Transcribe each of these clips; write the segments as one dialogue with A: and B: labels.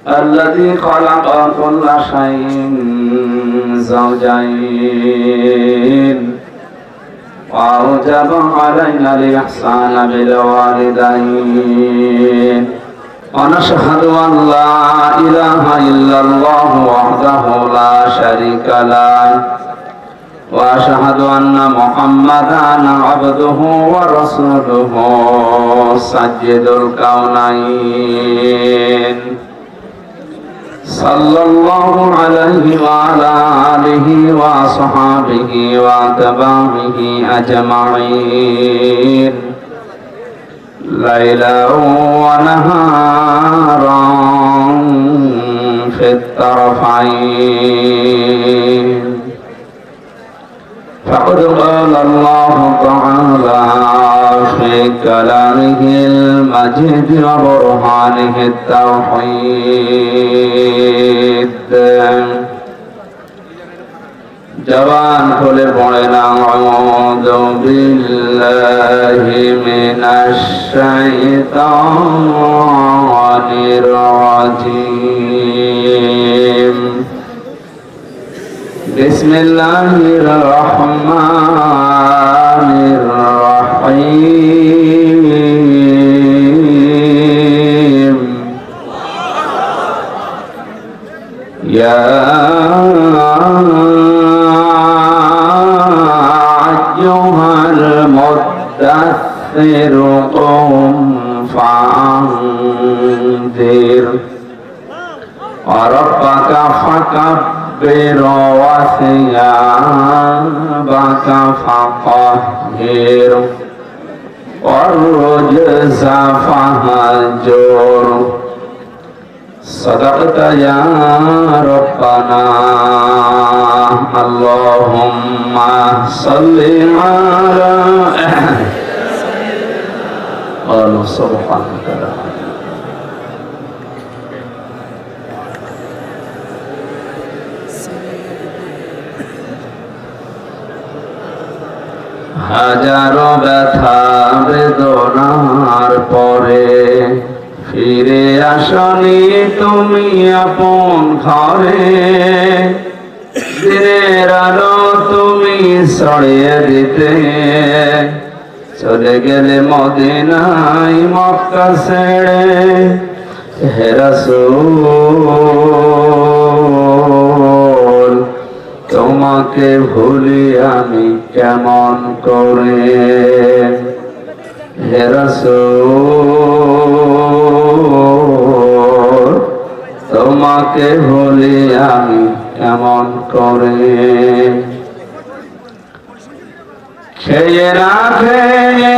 A: الذي خلق كل شيء زوجين وأوجب علينا الإحسان بالوالدين ونشهد أن لا إله إلا الله وحده لا شريك له وأشهد أن محمدا عبده ورسوله سيد الكونين صلى الله عليه وعلى آله وصحابه وأتباعه أجمعين ليلا ونهارا في الطرفين فقد قال الله تعالى في كلامه المجيد وبرهانه التوحيد جوان খুলে পড়েন আউযু বিল্লাহি মিনাশ শাইতানির রাজীম বিসমিল্লাহির রহমানির রহিম ইয়া المدثر قم فأنذر وربك فكبر وثيابك فطهر والرجز فهجر صدقت يا ربنا اللهم صل على قالوا سبحانك হাজারো ব্যথা বেদনার পরে ফিরে আসনি তুমি আপন ঘরে দিনের আলো তুমি ছড়িয়ে দিতে চলে গেলে মদিনায় মক্কা ছেড়ে হে রাসূল তোমাকে ভুলি আমি কেমন করে হে রাসূল তোমাকে ভুলি আমি কেমন করে খেয়ে না খেয়ে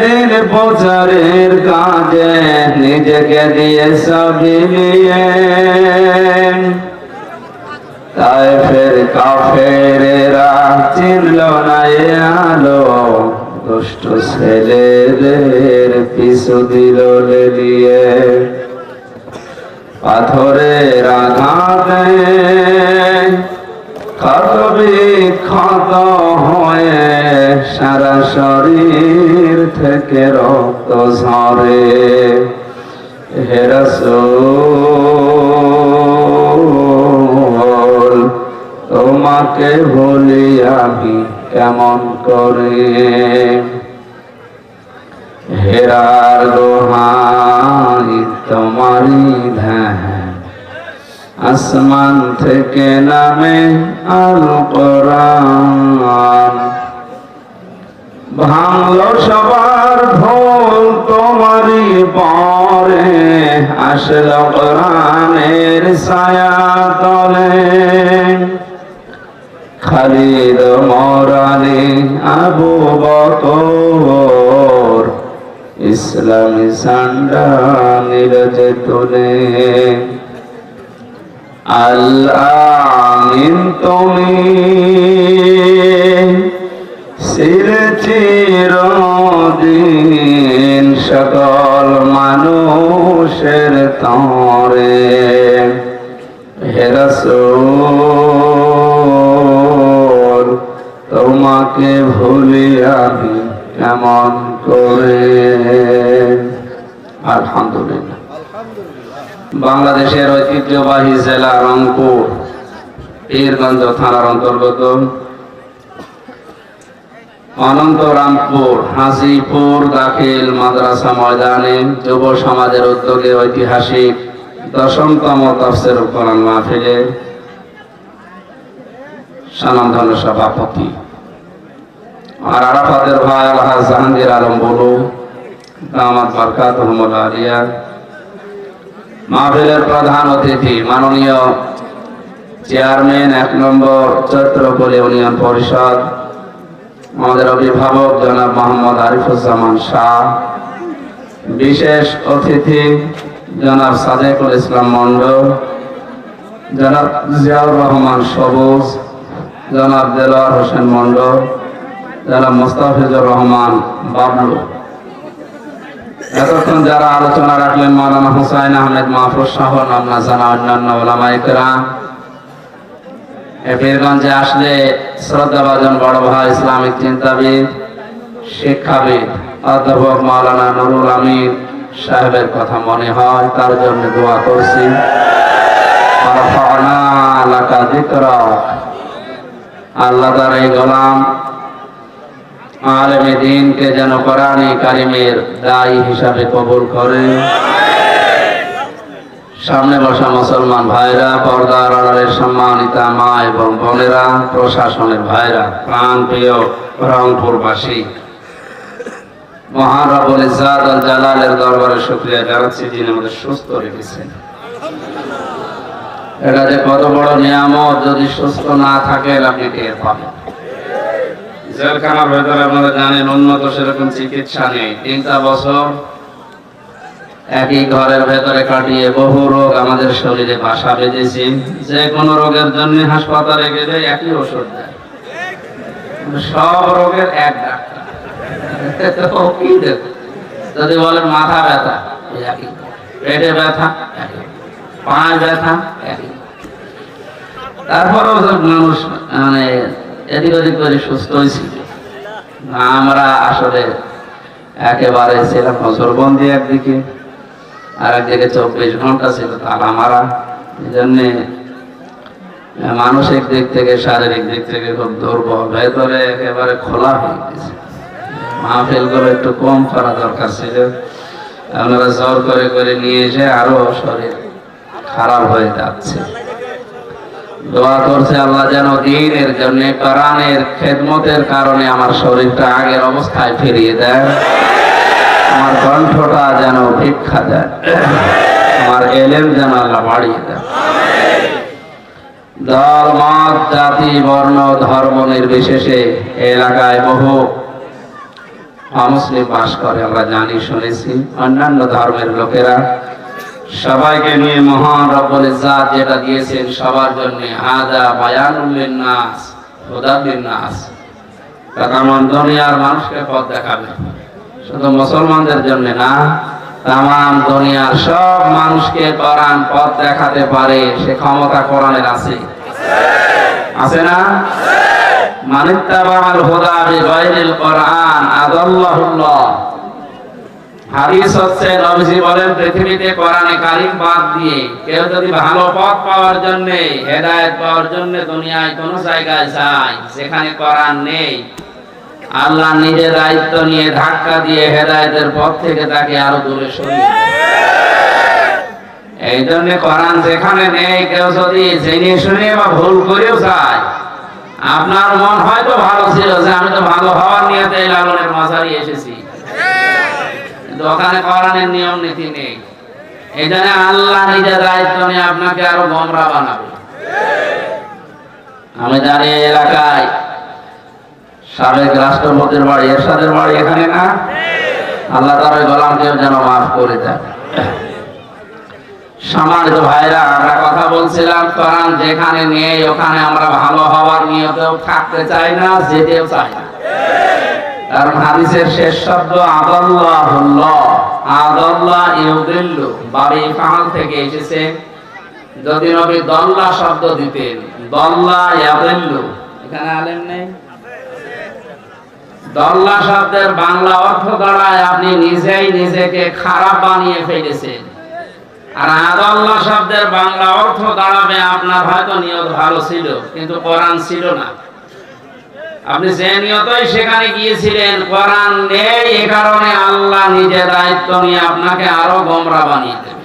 A: দিন প্রচারের কাজে নিজেকে দিয়ে সবিয়ে তাই ফের কাফেরেরা চিনল না এ আলো দুষ্ট ছেলেদের পিছু দিল লেলিয়ে পাথরের আঘাতে ক্ষত বিক্ষত হয়ে সারা শরীর থেকে রক্ত ঝরে হে রাসূল তোমাকে ভুলি আমি কেমন করে হেরার দোহাই তোমারি ধ্যান আসমান থেকে নামে আল কোরআন ভাঙলো সবার ভুল তোমারি পরে আসলো কোরআনের ছায়া তলে খালিদ মরানি আবু বকর ইসলামী ঝান্ডা নিরজে তোলে আল-আমিন তুমি চিরে চিরদিন সকল মানুষের তরে হে রাসূল তোমাকে ভুলি আমি কেমন করে। আলহামদুলিল্লাহ। বাংলাদেশের ঐতিহ্যবাহী জেলা রংপুর পীরগঞ্জ থানার অন্তর্গত অনন্তরামপুর হাজিপুর দাখিল মাদ্রাসা ময়দানে যুব সমাজের উদ্যোগে ঐতিহাসিক 10তম তাফসীরুল কোরআন মাহফিলে স্বনামধন্য সভাপতি আর আরাফাতের ভাই আলহাজ জাহাঙ্গীর আলম বলু দামাত বরকাতুহুল আলিয়া, মাহফিলের প্রধান অতিথি মাননীয় চেয়ারম্যান 1 নম্বর চৈত্রপল্লী ইউনিয়ন পরিষদ আমাদের অভিভাবক জনাব মোহাম্মদ আরিফুজ্জামান শাহ, বিশেষ অতিথি জনাব সাদেকুল ইসলাম মন্ডল, জনাব জিয়াউর রহমান সবুজ, জনাব দেলোয়ার হোসেন মন্ডল, জনাব মোস্তাফিজুর রহমান বাবলু। এতক্ষণ যারা আলোচনা রাখলেন মাওলানা হুসাইন আহমেদ মাহফুজ সহ নাম না জানা অন্যান্য ওলামায়ে কেরাম। পীরগঞ্জে আসলে শ্রদ্ধাভাজন বড় ভাই ইসলামিক চিন্তাবিদ শিক্ষাবিদ অধ্যাপক মাওলানা নুরুল আমিন সাহেবের কথা মনে হয়, তার জন্য দোয়া করছি। আল্লাহ তার এই গোলাম আলেমে দ্বীনকে যেন কোরআনে কারিমের দায়ী হিসাবে কবুল করে। সামনে বসা মুসলমান ভাইরা, পর্দার আড়ালের সম্মানিতা মা এবং বোনেরা, প্রশাসনের ভাইরা, প্রাণ প্রিয় রংপুরবাসী, মহান রব্বুল ইজ্জাত আল জালালের দরবারে শুকরিয়া জানাচ্ছি যিনি আমাদের সুস্থ রেখেছেন। এটা যে কত বড় নিয়ামত, যদি সুস্থ না থাকেন আপনি টের পাবেন। জেলখানার ভেতরে আপনারা জানেন উন্নত সেরকম চিকিৎসা নেই। 3টা বছর একই ঘরের ভেতরে কাটিয়ে বহু রোগ আমাদের শরীরে বাসা বেঁধেছে। যে কোনো রোগের জন্য হাসপাতালে গেলে একই ওষুধ দেয়, সব রোগের এক ডাক্তার। যদি বলেন মাথা ব্যথা, পেটে ব্যথা, পায়ে ব্যথা, তারপরেও মানুষ মানে এদিক ওদিক করে সুস্থ হয়েছিল। আমরা আসলে একেবারে ছিলাম নজরবন্দি, একদিকে আর একদিকে 24 ঘন্টা ছিল তালা মারা। এই জন্যে মানসিক দিক থেকে শারীরিক দিক থেকে খুব দুর্বল, ভেতরে একেবারে খোলা হয়ে গেছে। মাহফিল গুলো একটু কম করা দরকার ছিল, আপনারা জোর করে করে নিয়ে এসে আরো শরীর খারাপ হয়ে যাচ্ছে। দোয়া করছে আল্লাহ যেন দ্বীনের জন্য কোরআনের খেদমতের কারণে আমার শরীরটা আগের অবস্থায় ফিরিয়ে দেয়, আমার কণ্ঠটা যেন ভিক্ষা দেয়, আমার এলেম যেন আল্লাহ বাড়িয়ে দেয়। দল মত জাতি বর্ণ ধর্ম নির্বিশেষে এলাকায় বহু অমুসলিম বাস করে, আমরা জানি শুনেছি। অন্যান্য ধর্মের লোকেরা সবাইকে নিয়ে মহান রব্বুল ইজ্জাত যেটা দিয়েছেন সবার জন্য, হাদা বায়ানুল লিন্নাস হুদাল লিন্নাস, তামাম দুনিয়ার মানুষকে পথ দেখাবে। শুধু মুসলমানদের জন্য না, তামাম দুনিয়ার সব মানুষকে কোরআন পথ দেখাতে পারে, সে ক্ষমতা কোরআনের আছে, আছে না? মানিত্তাবাল হুদা বিগাইরিল কোরআন আদাল্লাহুল্লাহ। হাদিস হচ্ছে নবীজি বলেন পৃথিবীতে কোরআনে কারীম বাদ দিয়ে কেউ যদি ভালো পথ পাওয়ার জন্য, হেদায়েত পাওয়ার জন্য দুনিয়ায় কোন জায়গায় যায় যেখানে কোরআন নেই, আল্লাহ নিজে দায়িত্ব নিয়ে ধাক্কা দিয়ে হেদায়েতের পথ থেকে তাকে আরো দূরে সরিয়ে দেয়। এই জন্য কোরআন যেখানে নেই, কেউ যদি জেনে শুনে বা ভুল করেও যায়, আপনার মন হয়তো ভালো ছিল যে আমি তো ভালো হওয়ার নিয়তে এই লালনের মাঝারি এসেছি, কিন্তু ওখানে কোরআনের নিয়ম নীতি নেই। এই জন্য আল্লাহ নিজের দায়িত্ব নিয়ে আপনাকে আরো গোমরা বানাবে। আমি জানি এলাকায় সাবেক রাষ্ট্রপতির বাড়ি, এরশাদের বাড়ি এখানে না, আল্লাহ তার ওই গোলামকেও যেন মাফ করে দেয়। সম্মানিত ভাইরা, আমরা কথা বলছিলাম কোরআন যেখানে নেই ওখানে আমরা ভালো হওয়ার নিয়তেও থাকতে চাই না, যেতেও চাই না। কারণ হাদিসের শেষ শব্দ আদাল্লাহুল্লাহ, আদাল্লাহ ইউদিল্লু, বাবি ফাআল থেকে এসেছে। যদি নবী দল্লা শব্দ দিতেন, দল্লা ইয়াদিল্লু, এখানে আলেম নেই, দল্লা শব্দের বাংলা অর্থ দাঁড়ায় আপনি নিজেই নিজেকে খারাপ বানিয়ে ফেলেছেন। আর আদাল্লাহ শব্দের বাংলা অর্থ দাঁড়াবে, আপনার হয়তো নিয়ত ভালো ছিল কিন্তু কোরআন ছিল না। আপনি যে নিয়তই সেখানে গিয়েছিলেন, কোরআন নেই, এ কারণে আল্লাহ নিজে দায়িত্ব নিয়ে আপনাকে আরো গোমরা বানিয়ে দেবে।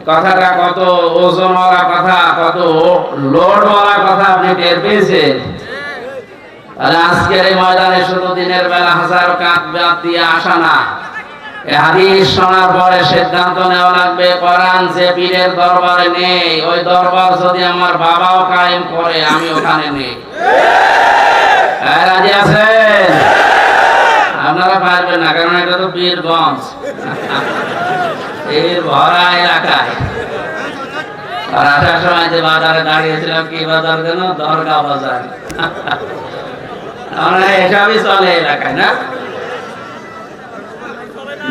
A: কথাটা কত ওজনওয়ালা কথা, কত লোডওয়ালা কথা আপনি টের পেয়েছেন। তাহলে আজকের এই ময়দানে শুধু দিনের বেলা হাজারো কাঁধ বাদ দিয়ে আসা না, এই হাদিস শোনার পরে সিদ্ধান্ত নেওয়া লাগবে, কোরআন যে পীরের দরবারে নেই, ওই দরবার যদি আমার বাবাও কায়েম করে আমি ওখানে নেই। রাজি আছেন? আপনারা পারবেন না, কারণ এটা তো পীরগঞ্জ, পীর ভরা এলাকায়। আর আসার সময় যে বাজারে দাঁড়িয়েছিলাম, কি বাজার যেন, দরগা বাজার। এসবই চলে এলাকায় না?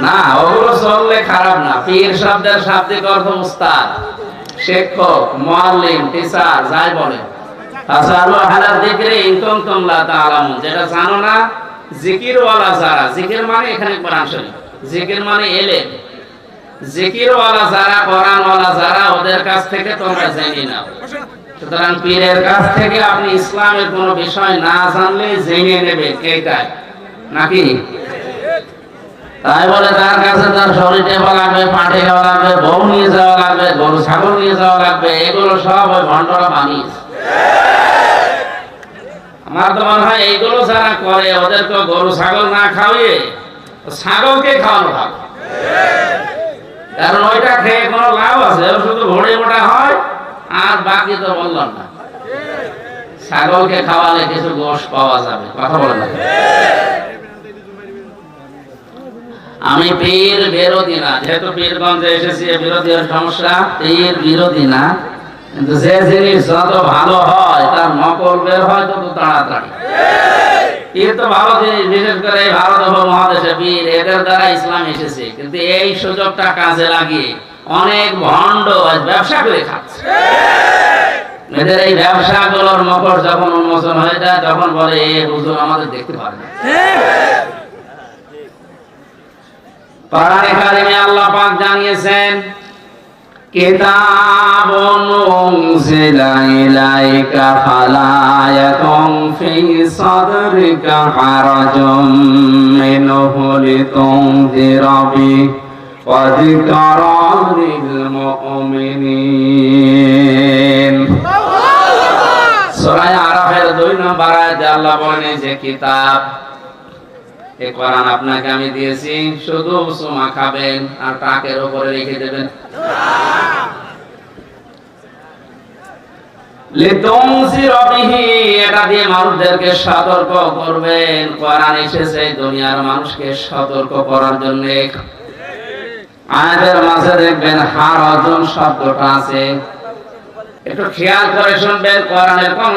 A: না, ওগুলো চললে খারাপ না। পীর শব্দের শাব্দিক অর্থ উস্তাদ, শিক্ষক, মুআল্লিম, টিচার, যাই বলে। ফাসালু আহলা যিকরি ইন কুনতুম লা তা'লামুন, যেটা জানো না, জিকিরওয়ালা যারা, জিকির মানে এখানে কোরআন শরীফ, জিকির মানে ইলম, জিকিরওয়ালা যারা, কোরআনওয়ালা যারা, ওদের কাছ থেকে তোমরা জেনে নাও। সুতরাং পীরের কাছ থেকে আপনি ইসলামের কোনো বিষয় না জানলে জেনে নেবেন, এইটাই নাকি? তাই বলে তার কাছে তার শরীর টেপা লাগবে, পাঠে যাওয়া লাগবে, বউ নিয়ে যাওয়া লাগবে, গরু ছাগল নিয়ে যাওয়া লাগবে, এগুলো সব ওই ভণ্ডরা বানিয়েছে। আমার তো মনে হয় এইগুলো যারা করে ওদেরকে গরু ছাগল না খাওয়িয়ে ছাগলকে খাওয়ানো ভালো, কারণ ওইটা খেয়ে কোনো লাভ আছে? শুধু ভোড়ে মোটা হয়, আর বাকি তো বললাম না। ছাগলকে খাওয়ালে কিছু গোশ পাওয়া যাবে, কথা বলে না। আমি পীর বিরোধী না, যেহেতু পীরগঞ্জে এসেছি, বিরোধী সমস্যা, পীর বিরোধী না, কিন্তু যে জিনিস যত ভালো হয় তার নকল বের হয় তত তাড়াতাড়ি। পীর তো ভালো জিনিস, বিশেষ করে এই ভারত মহাদেশে পীর, এদের দ্বারা ইসলাম এসেছে, কিন্তু এই সুযোগটা কাজে লাগিয়ে অনেক ভণ্ড ব্যবসা করে খাচ্ছে। এদের এই ব্যবসাগুলোর মকর যখন উন্মোচন হয়ে যায়, তখন বলে এ হুজুর আমাদের দেখতে পারে না। কোরআনে কারিমে আল্লাহ পাক জানিয়েছেন, কিতাবুন উনজিলা ইলাইকা ফালা ইয়াকুন ফি সাদরিকা হারাজুম মিনহু লিতুনযিরা বিহি ওয়া যিকরা লিল মুমিনিন। সূরা আরাফের 2 নম্বর আয়াতে আল্লাহ বলেন যে কিতাব, এই কোরআন আপনাকে আমি দিয়েছি, শুধু সুমা খাবেন আর টাকের উপরে রেখে দেবেন। লিতুনযিরা বিহি, এটা দিয়ে মানুষদেরকে সতর্ক করবেন। কোরআন এসেছে দুনিয়ার মানুষকে সতর্ক করার জন্য। আয়াতের মাঝে দেখবেন হারাজুন শব্দটা আছে, একটু খেয়াল করে শুনবেন। কোরআনের কোন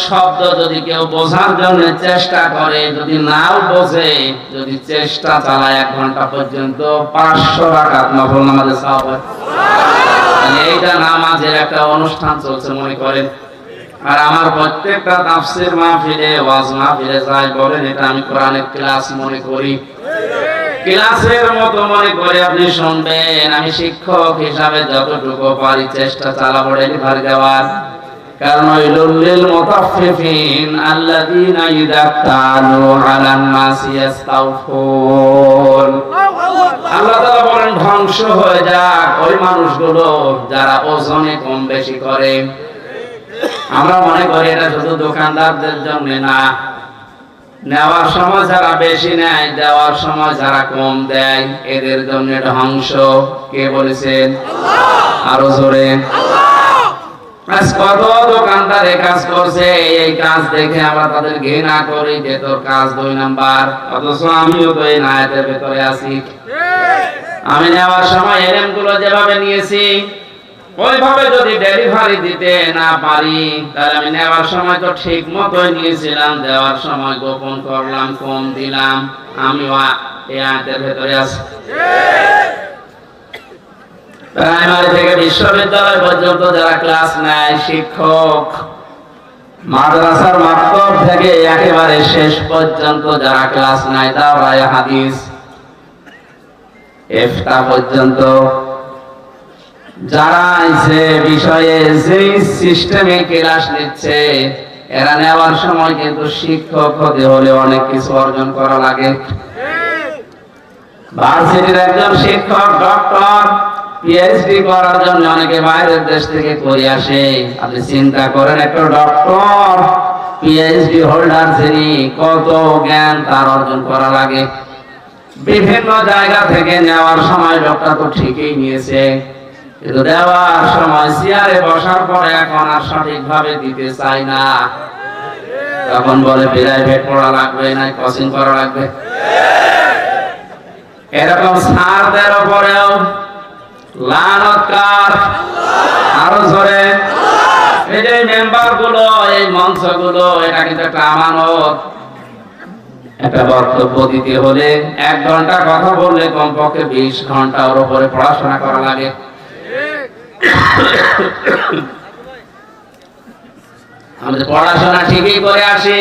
A: শব্দ যদি কেউ বোঝার জন্য চেষ্টা করে, যদি নাও বোঝে, যদি চেষ্টা চালায়, 1 ঘন্টা পর্যন্ত 500 রাকাত নফল নামাজের সওয়াব হয়। এইটা নামাজের একটা অনুষ্ঠান চলছে মনে করেন। আর আমার প্রত্যেকটা তাফসীর মাহফিলে, ওয়াজ মাহফিলে যাই বলেন, এটা আমি কোরআনের ক্লাস মনে করি, ক্লাসের মতো মনে করে আপনি শুনবেন। আমি শিক্ষক হিসাবে যতটুকু পারি চেষ্টা চালাবো ডেলিভারি দেওয়ার। কারণ ওয়াইলুল মুতাফফিফিন আল্লাযীনা ইযা কালু আলান নাসি ইস্তাওফুন। আল্লাহ তাআলা বলেন ধ্বংস হয়ে যাক ওই মানুষগুলো যারা ওজনে কম বেশি করে। আমরা মনে করি এটা শুধু দোকানদারদের জন্য না, নেওয়ার সময় যারা বেশি নেয়, দেওয়ার সময় যারা কম দেয়, এদের জন্য ধ্বংস। কে বলেছেন? আরো জোরে। আজ কত দোকানদার এই কাজ করছে, এই কাজ দেখে আমরা তাদের ঘৃণা করি যে তোর কাজ 2 নাম্বার, অথচ আমিও তো এই নায়াতের ভেতরে আছি। আমি নেওয়ার সময় এলএম গুলো যেভাবে নিয়েছি ওইভাবে যদি ডেলিভারি দিতে না পারি, তাহলে আমি নেওয়ার সময় তো ঠিক মতোই নিয়েছিলাম, দেওয়ার সময় গোপন করলাম, কম দিলাম, আমিও এই আয়াতের ভেতরে আছি। প্রাইমারি থেকে বিশ্ববিদ্যালয় পর্যন্ত যারা ক্লাস নেয়, শিক্ষক, মাদ্রাসার মাকতব থেকে একেবারে শেষ পর্যন্ত যারা ক্লাস নেয়, দাওরায়ে হাদিস, ইফতা পর্যন্ত, যারা যে বিষয়ে যে সিস্টেমে ক্লাস নিচ্ছে এরা নেওয়ার সময় কিন্তু শিক্ষক হতে হলে অনেক কিছু অর্জন করা লাগে। ভার্সিটির একজন শিক্ষক ডক্টর পিএইচডি করার জন্য অনেকে বাইরের দেশ থেকে করে আসে। আপনি চিন্তা করেন একটা ডক্টর পিএইচডি হোল্ডার যিনি কত জ্ঞান তার অর্জন করা লাগে। বিভিন্ন জায়গা থেকে নেওয়ার সময় লোকটা তো ঠিকই নিয়েছে, কিন্তু দেওয়ার সময় চেয়ারে বসার পরে এখন আর সঠিকভাবে দিতে চাই না। তখন বলে প্রাইভেট পড়া লাগবে না কোচিং করা লাগবে। এরকম স্যারদের উপরেও লানত কার? আরো জোরে। এই যে মেম্বার গুলো, এই মঞ্চ গুলো, এটা কিন্তু একটা আমানত। একটা বক্তব্য দিতে হলে 1 ঘন্টা কথা বললে কমপক্ষে 20 ঘন্টা ওর উপরে পড়াশোনা করা লাগে। আমাদের পড়াশোনা ঠিকই করে আসি,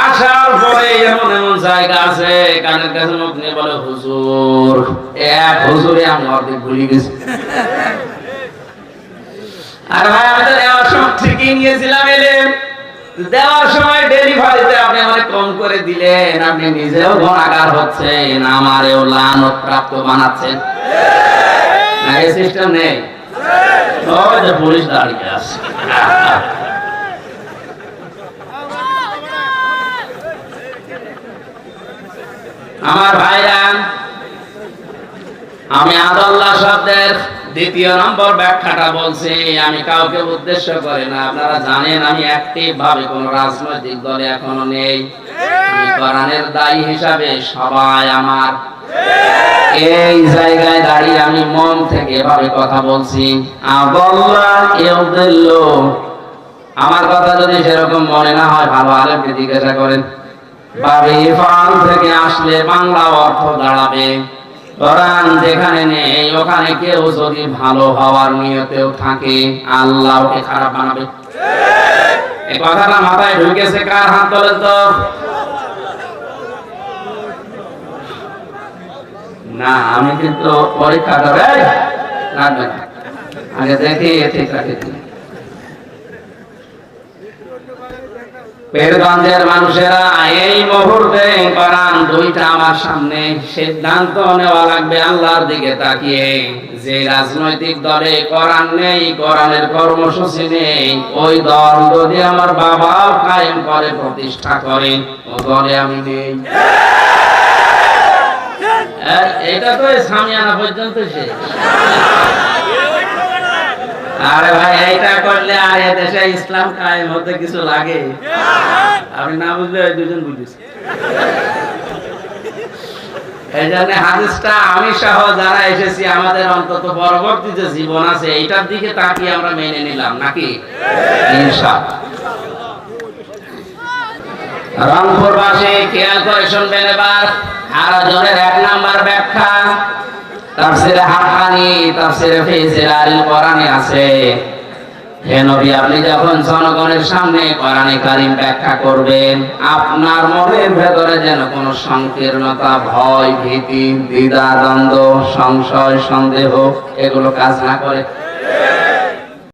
A: আসার পরে এমন এমন জায়গা আছে কানের কাছে মুখ নিয়ে বলে হুজুর, এক হুজুরে আমি অর্ধেক ভুলে গেছি। আর ভাই আমি তো দেওয়ার সময় ঠিকই নিয়েছিলাম, এলে দেওয়ার সময় ডেলিভারিতে আপনি অনেক কম করে দিলেন, আপনি নিজেও গুনাহগার হচ্ছেন, আমারেও লানত প্রাপ্ত বানাচ্ছেন। না এই সিস্টেম নেই। ওই যে পুলিশ দাঁড়িয়ে আছে। আমার ভাইরা, আমি আদাল্লাহ শব্দের 2য় নম্বর ব্যাখ্যাটা বলছি। আমি কাউকে উদ্দেশ্য করে না। আপনারা জানেন আমি অ্যাক্টিভ ভাবে কোন রাজনৈতিক দলে এখনো নেই। আমি কোরআনের দায়ী হিসাবে সবাই আমার এই জায়গায় দাঁড়িয়ে আমি মন থেকে এভাবে কথা বলছি। আদাল্লাহ ইউদিল্লু। আমার কথা যদি সেরকম মনে না হয় ভালো আলেমকে জিজ্ঞাসা করেন। বাবে ফাল থেকে আসলে বাংলা অর্থ দাঁড়াবে কোরআন যেখানে নেই ওখানে কেউ যদি ভালো হওয়ার নিয়তেও থাকে আল্লাহ ওকে খারাপ বানাবে। এই কথাটা মাথায় ঢুকেছে কার? হাত তোলেন তো। না আমি কিন্তু পরীক্ষা করে লাগবে না, আগে দেখি ঠিক রাখি। পীরগঞ্জের মানুষেরা এই মুহূর্তে কোরআন 2টা আমার সামনে, সিদ্ধান্ত নেওয়া লাগবে আল্লাহর দিকে তাকিয়ে। যে রাজনৈতিক দলে কোরআন নেই, কোরআনের কর্মসূচি নেই, ওই দল যদি আমার বাবাও কায়েম করে প্রতিষ্ঠা করে, ও দলে আমি নেই। এটা তো সামিয়ানা পর্যন্ত শেষ। আরে ভাই এইটা করলে আর এদেশে ইসলাম কায়েম হতে কিছু লাগে? আপনি না বুঝলে ওই দুজন বুঝেছে। এই জন্য হাদিসটা আমি সহ যারা এসেছি আমাদের অন্তত পরবর্তী যে জীবন আছে এইটার দিকে তাকিয়ে আমরা মেনে নিলাম নাকি? ইনশাআল্লাহ। রংপুরবাসী খেয়াল করে শুনবেন এবার আরজনের 1 নাম্বার ব্যাখ্যা তাফসীরে হাক্কানি, তাফসীরে ফিজিলাল কোরআনে আছে। হে নবী, আপনি যখন জনগণের সামনে কোরআনে কারীম ব্যাখ্যা করবেন, আপনার মনের ভেতরে যেন কোনো সংকীর্ণতা, ভয়, ভীতি, দ্বিধা, দ্বন্দ্ব, সংশয়, সন্দেহ এগুলো কাজ না করে।